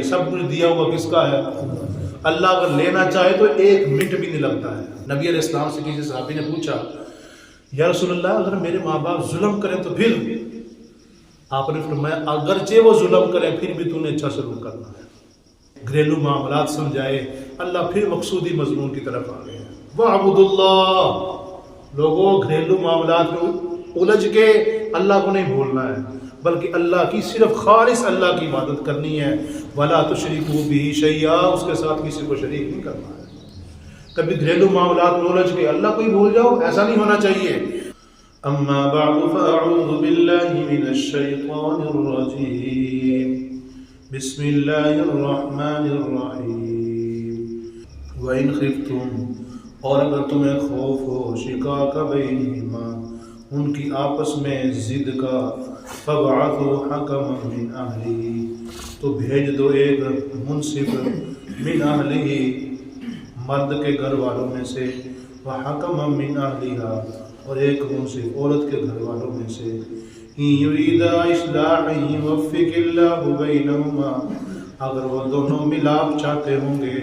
چاہیے. سب کچھ دیا ہوا کس کا ہے؟ اللہ اگر لینا چاہے تو 1 منٹ بھی نہیں لگتا ہے. نبی علیہ السلام سے کسی صحابی نے پوچھا یا رسول اللہ اگر میرے ماں باپ ظلم کریں تو پھر؟ آپ نے فرمایا اگرچہ وہ ظلم کریں پھر بھی تم نے اچھا سلوک کرنا ہے. گھریلو معاملات سمجھائے. اللہ پھر مقصودی مضمون کی طرف آ گئے ہیں. وَاعْبُدُوا اللَّهَ. لوگوں گھریلو معاملات میں الجھ کے اللہ کو نہیں بھولنا ہے بلکہ اللہ کی صرف خالص اللہ کی عبادت کرنی ہے. وَلَا تُشْرِكُوا بِهِ شَيْئًا. اس کے ساتھ کسی کو شریک نہیں کرنا ہے. کبھی گھریلو معاملات میں الجھ کے اللہ کو ہی بھول جاؤ، ایسا نہیں ہونا چاہیے. اما بعد فاعوذ باللہ من الشیطان الرجیم. بسم اللہ الرحمن الرحیم. وَإِنْ خِفْتُمْ. اور اگر تمہیں خوف ہو شقاق بینہما، ان کی آپس میں ضد کا، فَابْعَثُوا حَكَمًا مِنْ أَهْلِهِ. تو بھیج دو ایک منصف من اہلہ، مرد کے گھر والوں میں سے، وَحَكَمًا مِنْ أَهْلِهَا. اور ایک منصف عورت کے گھر والوں میں سے. إِن يُرِيدَا إِصْلَاحًا يُوَفِّقِ اللَّهُ بَيْنَهُمَا. اگر وہ دونوں ملاپ چاہتے ہوں گے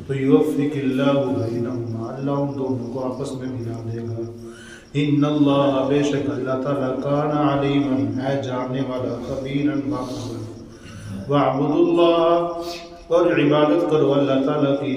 تو يُوَفِّقِ اللَّهُ بَيْنَهُمَا. اللہ ان دونوں کو آپس میں ملا دے گا. ان اللہ، بے شک اللہ تعالیٰ، کان علیمًا، ہے جاننے والا، خبیراً، باخبر. وَاعْبُدُوا اللَّهَ. اور عبادت کرو اللہ تعالیٰ کی.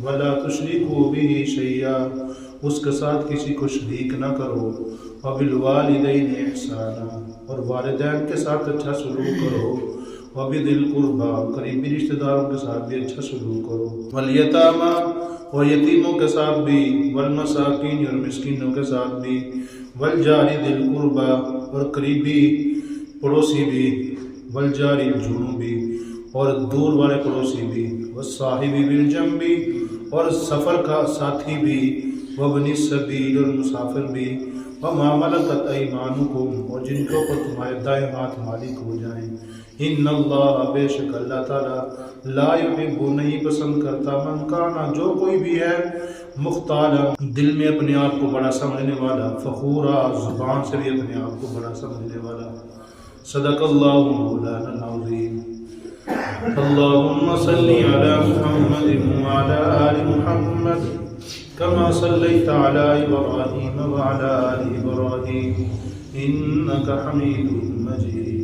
وَلَا تُشْرِكُوا بِهِ شَيْئًا. اس کے ساتھ کسی کو شریک نہ کرو. وَبِالْوَالِدَيْنِ إِحْسَانًا. اور والدین کے ساتھ اچھا سلوک کرو. وَبِذِي الْقُرْبَى. قریبی رشتہ داروں کے ساتھ بھی اچھا سلوک کرو. وَالْيَتَامَى. اور یتیموں کے ساتھ بھی. وَالْمَسَاكِينِ. اور مسکینوں کے ساتھ بھی. وَالْجَارِ ذِي الْقُرْبَى. اور قریبی پڑوسی بھی. وَالْجَارِ الْجُنُوبِ. اور دور والے پڑوسی بھی. وَالصَّاحِبِ بِالْجَنبِ. اور سفر کا ساتھی بھی. وَابْنِ السَّبِيلِ. اور مسافر بھی. وَمَا مَلَكَتْ أَيْمَانُكُمْ. اور جن کے اوپر تمہارے دائیں ہاتھ مالک ہو جائیں. ان اللہ، بے شک اللہ تعالیٰ، لا يحب، نہیں پسند کرتا، من کانا، جو کوئی بھی ہے، مختالا، دل میں اپنے آپ کو بڑا سمجھنے والا، فخورا، زبان سے بھی اپنے آپ کو بڑا سمجھنے والا. صدق اللہ مولانا العظیم. اللہم صلی علی محمد وعلی آل محمد کما صلیت علی ابراہیم وعلی آل ابراہیم انک حمید مجید.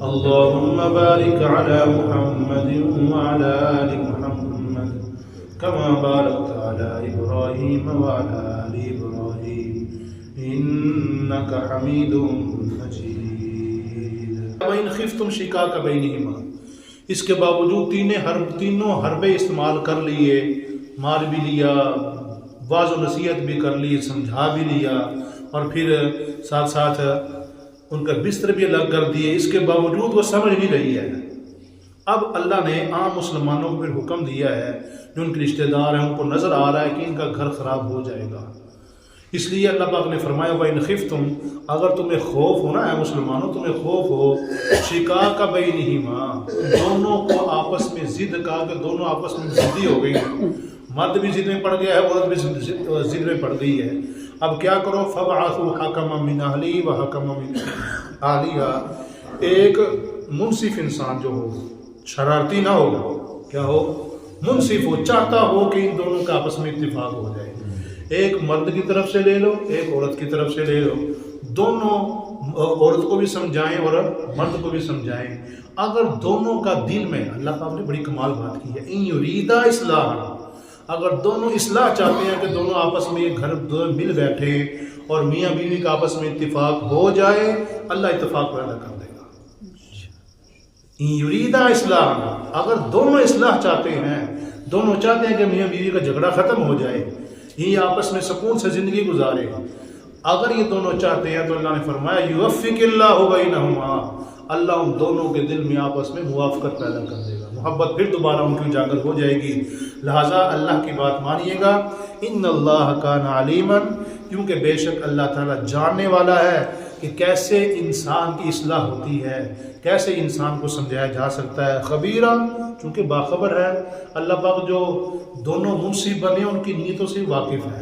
اللہم بارک علی محمد وعلی آل محمد کما بارکت علی ابراہیم وعلی آل ابراہیم انک حمید مجید. وَإِنْ خِفْتُمْ شِقَاقَ بَيْنِهِمَا. اس کے باوجود تینوں حربے استعمال کر لیے، مال بھی لیا، واعظ و نصیحت بھی کر لی، سمجھا بھی لیا، اور پھر ساتھ ساتھ ان کا بستر بھی الگ کر دیے. اس کے باوجود وہ سمجھ نہیں رہی ہے. اب اللہ نے عام مسلمانوں کو پھر حکم دیا ہے، جو ان کے رشتہ دار ہیں ان کو نظر آ رہا ہے کہ ان کا گھر خراب ہو جائے گا. اس لیے اللہ پاک نے فرمایا وَإِنْ خِفْتُمْ. اگر تمہیں خوف ہو نا ہے مسلمانوں، تمہیں خوف ہو شقاق بینہما، دونوں کو آپس میں ضد کا، کہ دونوں آپس میں ضدی ہو گئی ہیں. مرد بھی ضد میں پڑ گیا ہے، عورت بھی ضد میں پڑ گئی ہے. اب کیا کرو؟ فَابْعَثُوا حَكَمًا مِنْ أَهْلِهِ وَحَكَمًا مِنْ أَهْلِهَا. ایک منصف انسان جو ہو، شرارتی نہ ہو، کیا ہو؟ منصف ہو، چاہتا ہو کہ ان دونوں کا آپس میں اتفاق ہو جائے. ایک مرد کی طرف سے لے لو، ایک عورت کی طرف سے لے لو. دونوں عورت کو بھی سمجھائیں اور مرد کو بھی سمجھائیں. اگر دونوں کا دل میں، اللہ پاک نے بڑی کمال بات کی ہے، ان یریدا اصلاحا، اگر دونوں اصلاح چاہتے ہیں کہ دونوں آپس میں گھر مل بیٹھے اور میاں بیوی کا آپس میں اتفاق ہو جائے، اللہ اتفاق پیدا کر دے گا. ان یریدا اصلاحا، اگر دونوں اصلاح چاہتے ہیں، دونوں چاہتے ہیں کہ میاں بیوی کا جھگڑا ختم ہو جائے، یہ آپس میں سکون سے زندگی گزارے، اگر یہ دونوں چاہتے ہیں تو اللہ نے فرمایا یوفق اللہ بینہما، اللہ ان دونوں کے دل میں آپس میں موافقت پیدا کر دے گا، محبت پھر دوبارہ ان کی اجاگر ہو جائے گی. لہٰذا اللہ کی بات مانیے گا. ان اللہ کان علیما، کیونکہ بے شک اللہ تعالیٰ جاننے والا ہے کہ کیسے انسان کی اصلاح ہوتی ہے، کیسے انسان کو سمجھایا جا سکتا ہے. خبیرہ، چونکہ باخبر ہے. اللہ پاک جو دونوں منصف بنے ان کی نیتوں سے واقف ہے.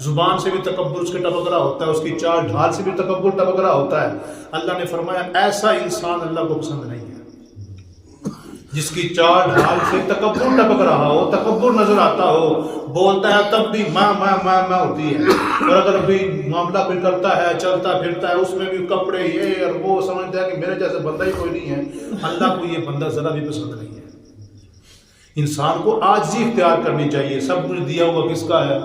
زبان سے بھی تکبر اس کے ٹپک رہا ہوتا ہے، اس کی چال ڈھال سے بھی تکبر ٹپک رہا ہوتا ہے، اللہ نے فرمایا ایسا انسان اللہ کو پسند نہیں ہے جس کی چال ڈھال سے تکبر ٹپک رہا ہو، تکبر نظر آتا ہو، بولتا ہے تب بھی ماں ہوتی ہے، اور اگر بھی معاملہ پھر کرتا ہے چلتا پھرتا ہے اس میں بھی کپڑے یہ اور وہ، سمجھتا ہے کہ میرے جیسے بندہ ہی کوئی نہیں ہے، اللہ کو یہ بندہ ذرا بھی پسند نہیں ہے۔ انسان کو عاجزی اختیار کرنی چاہیے، سب کچھ دیا ہوا کس کا ہے؟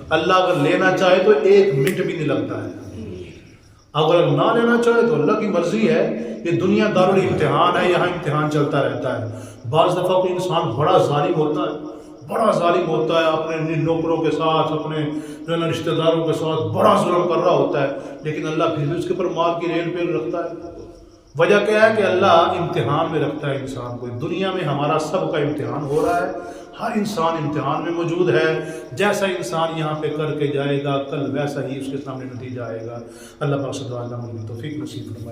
اللہ اگر لینا چاہے تو ایک منٹ بھی نہیں لگتا ہے، اگر نہ لینا چاہے تو اللہ کی مرضی ہے۔ یہ دنیا دارالامتحان ہے، یہاں امتحان چلتا رہتا ہے۔ بعض دفعہ کوئی انسان بڑا ظالم ہوتا ہے، اپنے نوکروں کے ساتھ، اپنے رشتہ داروں کے ساتھ بڑا ظلم کر رہا ہوتا ہے، لیکن اللہ پھر بھی اس کے اوپر مال کی ریل پیل رکھتا ہے۔ وجہ کیا ہے کہ اللہ امتحان میں رکھتا ہے انسان کو۔ دنیا میں ہمارا سب کا امتحان ہو رہا ہے، ہر انسان امتحان میں موجود ہے۔ جیسا انسان یہاں پہ کر کے جائے گا کل ویسا ہی اس کے سامنے نتیجہ آئے گا۔ اللہ پاک سے دعا اللہ مجھے توفیق نصیب فرمائے۔